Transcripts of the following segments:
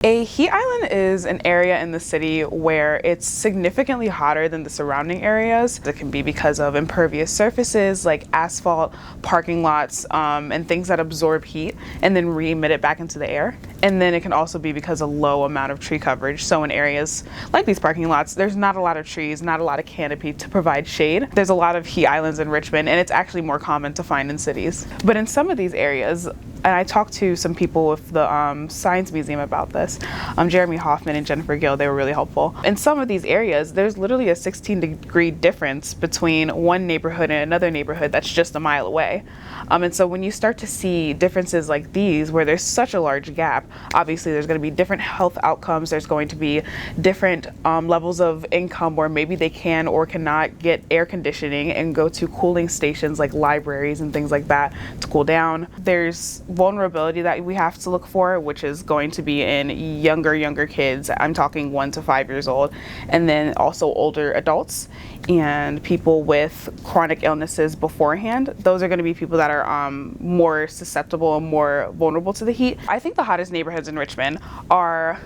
A heat island is an area in the city where it's significantly hotter than the surrounding areas. It can be because of impervious surfaces like asphalt, parking lots, and things that absorb heat and then re-emit it back into the air. And then it can also be because of low amount of tree coverage. So in areas like these parking lots, there's not a lot of trees, not a lot of canopy to provide shade. There's a lot of heat islands in Richmond, and it's actually more common to find in cities. But in some of these areas, and I talked to some people with the Science Museum about this, Jeremy Hoffman and Jennifer Gill, they were really helpful. In some of these areas, there's literally a 16-degree difference between one neighborhood and another neighborhood that's just a mile away. And so when you start to see differences like these, where there's such a large gap, obviously there's going to be different health outcomes, there's going to be different levels of income where maybe they can or cannot get air conditioning and go to cooling stations like libraries and things like that to cool down. There's vulnerability that we have to look for, which is going to be in younger kids. I'm talking 1 to 5 years old, and then also older adults and people with chronic illnesses beforehand. Those are going to be people that are more susceptible and more vulnerable to the heat. I think the hottest neighborhoods in Richmond are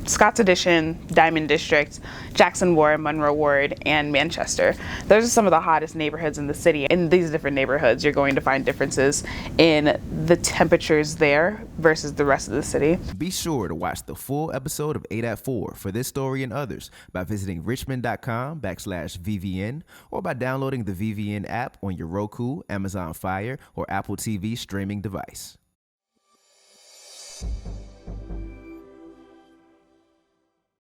Scott's Addition, Diamond District, Jackson Ward, Monroe Ward, and Manchester. Those are some of the hottest neighborhoods in the city. In these different neighborhoods, you're going to find differences in the temperatures there versus the rest of the city. Be sure to watch the full episode of 8 at 4 for this story and others by visiting richmond.com/VVN or by downloading the VVN app on your Roku, Amazon Fire, or Apple TV streaming device.